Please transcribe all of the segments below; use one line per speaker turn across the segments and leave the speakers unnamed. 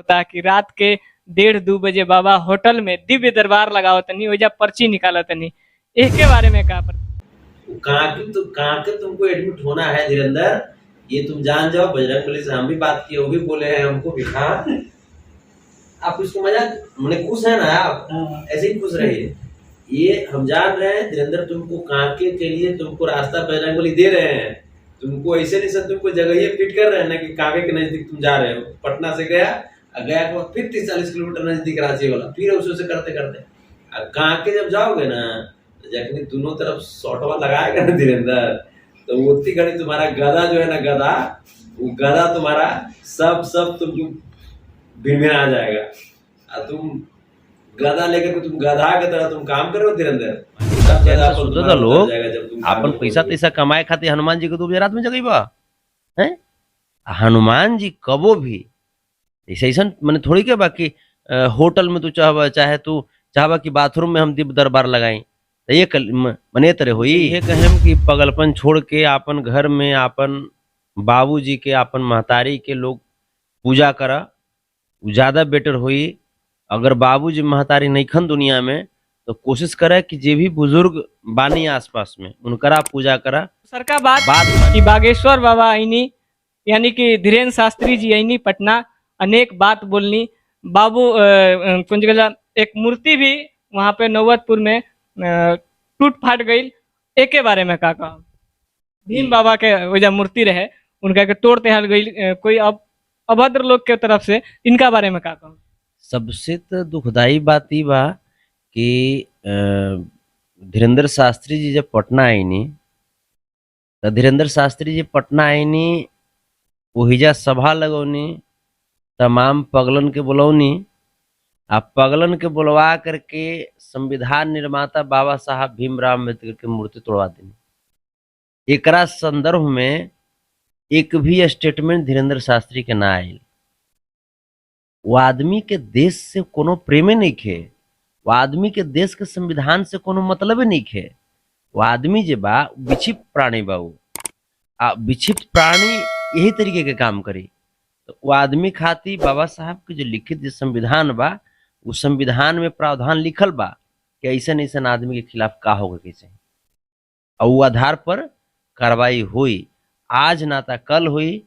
होता कि रात के 1:30-2 बजे बाबा होटल में दिव्य दरबार लगावतनी ओइजा पर्ची निकालतनी। एके बारे में का
कहाँ के तुमको एडमिट होना है धीरेन्द्र, ये तुम जान जाओ। बजरंगबली से हम भी बात किए, वो भी बोले हैं हमको भी। हाँ आप इसको मजाक मैंने खुश है ना आप, ऐसे ही खुश रहिए। ये हम जान रहे हैं धीरेन्द्र, तुमको कांके के लिए तुमको रास्ता बजरंगबली दे रहे हैं। तुमको ऐसे नहीं सर, तुमको जगह ही फिट कर रहे हैं ना कि कांके के नजदीक तुम जा रहे हो। पटना से गया के बाद फिर 30-40 किलोमीटर नजदीक रांची वाला, फिर उसे करते करते कांके जब जाओगे ना, जखनी दोनों तरफ शॉटवा लगाएगा ना धीरेन्द्र, तो उतनी घड़ी तुम्हारा गधा जो है ना, गधा वो गधा तुम्हारा सब तुमको भिनभिना जाएगा। तुम गधा लेकर तुम गधा की तरह तुम काम करो धीरेन्द्र।
सोचता लोग अपन पैसा तैसा कमाए खातिर हनुमान जी को 2 बजे रात में जगह है। हनुमान जी कबो भी ऐसा मैंने थोड़ी के बाकी होटल में तू चाहे तू चाहबा कि बाथरूम में हम दिव्य दरबार लगाई, तो ये मने तरह हुई। ये कहें कि पगलपन छोड़ के अपन घर में अपन बाबूजी के अपन महतारी के लोग पूजा करा, ज्यादा बेटर हुई। अगर बाबूजी महतारी नईखन दुनिया में, तो कोशिश करे कि जे भी बुजुर्ग बानी आसपास में उनकरा पूजा करा।
सर का बात कि बागेश्वर बाबा आईनी यानी कि धीरेन्द्र शास्त्री जी आईनी पटना, अनेक बात बोलनी। बाबू कुंजगला एक मूर्ति भी वहां पे नौबतपुर में टूट फाट गई। एक बारे में का कहा भीम बाबा के वजह मूर्ति रहे, उनका के तोड़ तेहल गई कोई अभद्र लोग के तरफ से, इनका बारे में का कहा।
सबसे तो दुखदाई बात ही बा कि धीरेन्द्र शास्त्री जी जब पटना आईनी, तो धीरेन्द्र शास्त्री जी पटना आईनी, वहीजा सभा लगौनी, तमाम पगलन के बुलौनी। आप पगलन के बुलवा करके संविधान निर्माता बाबा साहब भीमराव अम्बेडकर की मूर्ति तोड़वा देनी। एकरा संदर्भ में एक भी स्टेटमेंट धीरेन्द्र शास्त्री के ना आयल। वो आदमी के देश से कोनो प्रेमे नहीं खे, वो आदमी के देश के संविधान से कोनो मतलब नहीं खे। वो आदमी जे बा विक्षिप्त प्राणी बा, वो विक्षिप्त प्राणी यही तरीके के काम करी। तो वो आदमी खातिर बाबा साहब के जो लिखित जो संविधान बा, उस संविधान में प्रावधान लिखल बा कि ऐसा ऐसा आदमी के खिलाफ का होगा कैसे, और वो आधार पर कार्रवाई हुई। आज ना था कल हुई,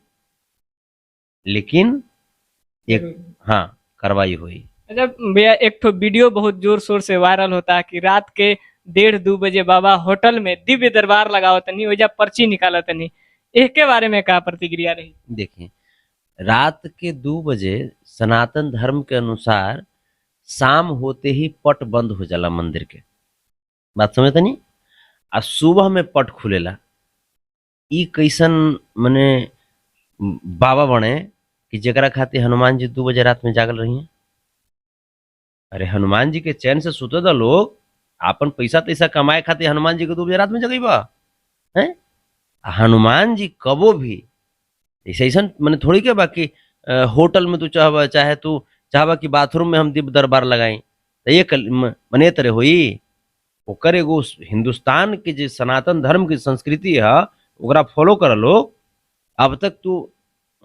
लेकिन एक हाँ कार्रवाई हुई।
अच्छा भैया, एक तो वीडियो बहुत जोर शोर से वायरल होता है कि रात के 1:30-2 बजे बाबा होटल में दिव्य दरबार लगावतनी ओइजा पर्ची निकालतनी। एके बारे में का प्रतिक्रिया रही।
देखिए, रात के 2 बजे सनातन धर्म के अनुसार शाम होते ही पट बंद हो जाला मंदिर के, बात समझते नहीं। आ सुबह में पट खुलेला। ई कैसन मने बाबा बने कि जरा खातिर हनुमान जी 2 बजे रात में जागल रही हैं। अरे हनुमान जी के चैन से सुते दा लोग, अपन पैसा तैसा कमाए खातिर हनुमान जी को 2 बजे रात में जगह है। हनुमान जी कबो भी ऐसा मैंने थोड़ी के बाकी होटल में तू चाहे तू चाहबा कि बाथरूम में हम दिव्य दरबार लगाई, तो ये मने तरह हुई। ओकर एगो हिंदुस्तान के जो सनातन धर्म की संस्कृति है, ओकरा फॉलो कर लोग। अब तक तू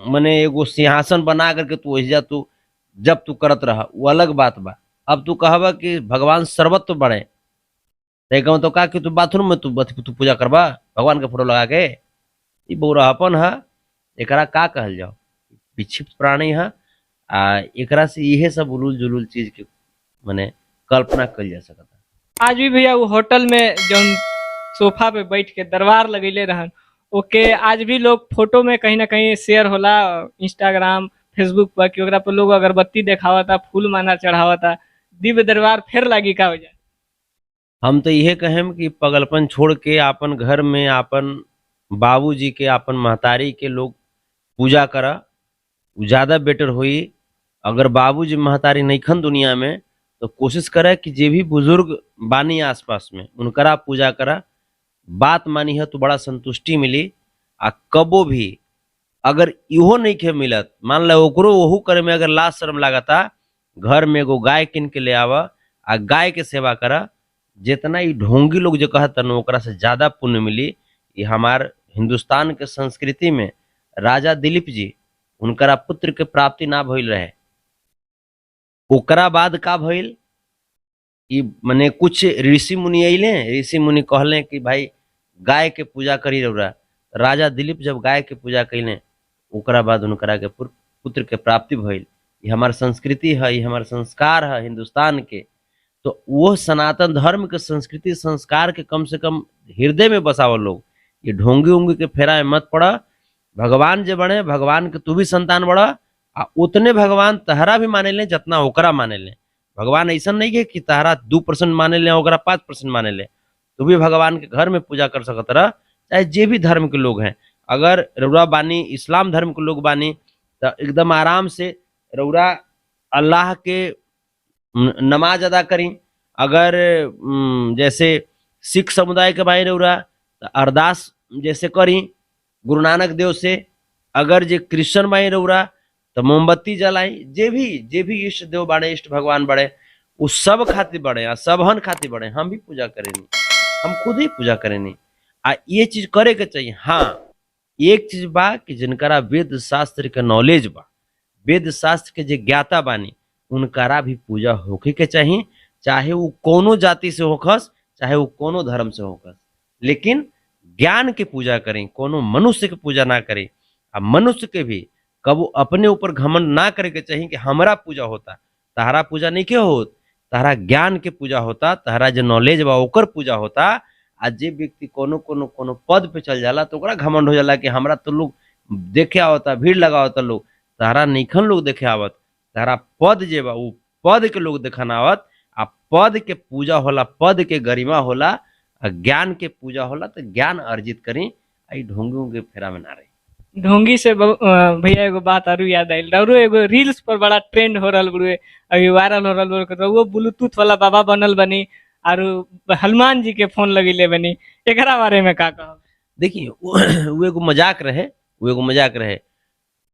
मने एगो सिंहासन बना करके तू वही तू जब तू करत रहा, वो अलग बात बा। अब तू कहबा कि भगवान सर्वत्व बड़े, तो का कि तू बाथरूम में तू पूजा करबा भगवान के फोटो लगा के, ये बौरापन है। एकरा का कहल जाओ, विक्षिप्त प्राणी है। एकरा से यह सब उलूल जुलूल चीज के मने कल्पना कल जा सकता।
आज भी भैया वो होटल में जो सोफा पे बैठ के दरबार लगेले रहन, ओके आज भी लोग फोटो में कहीं ना कहीं शेयर होला इंस्टाग्राम फेसबुक पर कि ओकरा पर लोग अगरबत्ती देखावता, फूल माला चढ़ावता, दिव्य दरबार फिर लगी का हो जाए।
हम तो यह कहें कि पगलपन छोड़ के अपन घर में अपन बाबूजी के अपन महतारी के लोग पूजा करा, ज्यादा बेटर हुई। अगर बाबूजी महतारी नईखन दुनिया में, तो कोशिश करे कि जे भी बुजुर्ग बानी आसपास में उनकरा पूजा करा। बात मानी है तो बड़ा संतुष्टि मिली। आ कबो भी अगर इहो नहीं के मिलत, मान लो ओकरो वहू करे में अगर लाज शर्म लागता, घर में एगो गाय किन के ले आवा आ गाय के सेवा करा। जितना ही ढोंगी लोग जो कहतन ओकरा से ज्यादा पुण्य मिली। ये हमार हिंदुस्तान के संस्कृति में राजा दिलीप जी, उनकरा पुत्र के प्राप्ति ना भइल रहे, ओकरा बाद का भइल, ई मने कुछ ऋषि मुनि अइले, ऋषि मुनि कहले कि भाई गाय के पूजा करी रउरा। राजा दिलीप जब गाय के पूजा कैले, ओकरा बाद उनकरा के पुत्र के प्राप्ति भइल। ये हमार संस्कृति है, ये हमार संस्कार है हिंदुस्तान के। तो वो सनातन धर्म के संस्कृति संस्कार के कम से कम हृदय में बसाओ लोग। ये ढोंगी उंगी के फेरा में मत पड़ा। भगवान जे बने, भगवान के तू भी संतान बड़ा, आ उतने भगवान तहरा भी माने ले जितना ओकरा माने ले। भगवान ऐसा नहीं है कि तहरा 2% माने ले, ओकरा 5% माने ले। तू भी भगवान के घर में पूजा कर सकत रह, चाहे जे भी धर्म के लोग हैं। अगर रउरा बानी इस्लाम धर्म के लोग बानी तो एकदम आराम से रउरा अल्लाह के नमाज अदा करी। अगर जैसे सिख समुदाय के बाई रउरा तो अरदास जैसे करी गुरु नानक देव से। अगर जे क्रिश्चियन बाई रउरा तो मोमबत्ती जलाई। जे भी इष्ट देव बाड़े, इष्ट भगवान बाड़े, वो सब खातिर बड़े आ सबहन खातिर बड़े। हम भी पूजा करेनी, हम खुद ही पूजा करेनी। आ ये चीज करे के चाहिए। हाँ, एक चीज बा कि जिनकरा वेद शास्त्र के नॉलेज बा, वेद शास्त्र के जे ज्ञाता बानी, उनकरा भी पूजा होके के चाहिए, चाहे वो कोनो जाति से होखस, चाहे वो कोनो धर्म से होखस। लेकिन ज्ञान के पूजा करें, कोनो मनुष्य के पूजा ना करें। आ मनुष्य के भी कबो अपने ऊपर घमंड ना करे के चाहिए कि हमारा पूजा होता। तहरा पूजा नहीं के होत, तहरा ज्ञान के पूजा होता, तहरा जो नॉलेज बा ओकर पूजा होता। आ जे व्यक्ति कोनो कोनो कोनो पद पे चल जाला तो ओकरा घमंड हो जाला कि हमरा तो लोग देखे आवता, भीड़ लगा आवता लोग। तहरा नइखन लोग देखे आवत, तहरा पद जे बा उ पद के लोग देखन आवत। आ पद के पूजा होला, पद के गरिमा होला, आ ज्ञान के पूजा होला। तो ज्ञान अर्जित करी, आई ढोंगी के फेरा में ना रही।
ढोंगी से भैया एगो बात आरू याद आइल। रउरो एगो रील्स पर बड़ा ट्रेंड हो रहल बड़ुए, अभी वायरल हो रहल बड़ुए। रउरो ब्लूटूथ वाला बाबा बनल बनी, आरू हनुमान जी के फोन लगेले बनी। एकरा बारे में का कहब?
देखिए वो एगो मजाक रहे, वो एगो मजाक रहे।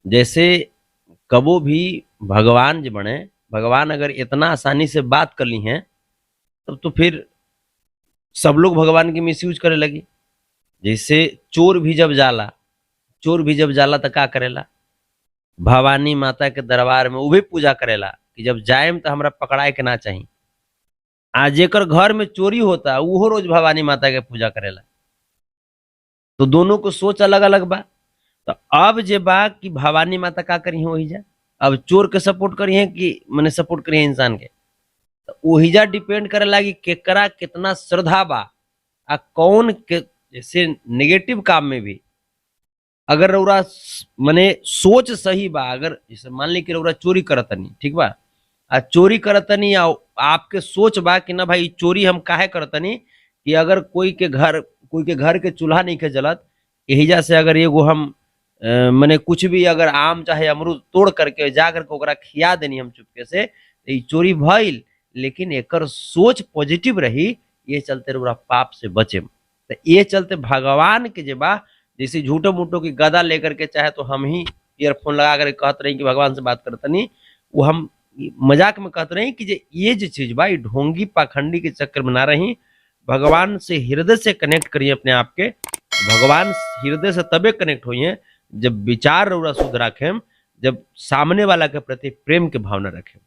जैसे कबो भी भगवान जो बने, भगवान अगर इतना आसानी से बात कर ली हैं तब तो फिर सब लोग भगवान की मिसयूज करे लगी। जैसे चोर भी जब जाला तो का करेला, भवानी माता के दरबार में वो भी पूजा करेला कि जब जाएम तो हमरा पकड़ाए के ना चाहिए। आज जेकर घर में चोरी होता वो रोज भवानी माता के पूजा करेला। तो दोनों को सोच अलग अलग बा। तो अब जे बा कि भवानी माता का करी है वही जा, अब चोर के सपोर्ट करी है कि मैंने सपोर्ट करी है इंसान के, तो वही जा डिपेंड करे लागी केकरा कितना श्रद्धा बा। आ कौन के जैसे नेगेटिव काम में भी अगर रउरा मने सोच सही बा, अगर जैसे मान ली कि रउरा चोरी करतनी, ठीक बा, आ चोरी करतनी आ आपके सोच बा कि ना भाई चोरी हम काहे करतनी कि अगर कोई के घर के चूल्हा नहीं के जलत, एहिजा से अगर एगो हम मने कुछ भी अगर आम चाहे अमरूद तोड़ करके जा करके ओकरा खिया देनी हम चुपके से, तो ये चोरी भइल। लेकिन एकर सोच पॉजिटिव रही, ये चलते रउरा पाप से बचे। तो ये चलते भगवान के जे बा, जैसे झूठो मूठो की गदा लेकर के चाहे तो हम ही ईयरफोन लगा कर कहते रही कि भगवान से बात करतनी, वो हम मजाक में कहते रही कि ये जो चीज बा ये ढोंगी पाखंडी के चक्कर में ना रही। भगवान से हृदय से कनेक्ट करिए अपने आप के। भगवान हृदय से तबे कनेक्ट हुई है जब विचार रउरा शुद्ध रखें, जब सामने वाला के प्रति प्रेम के भावना रखें।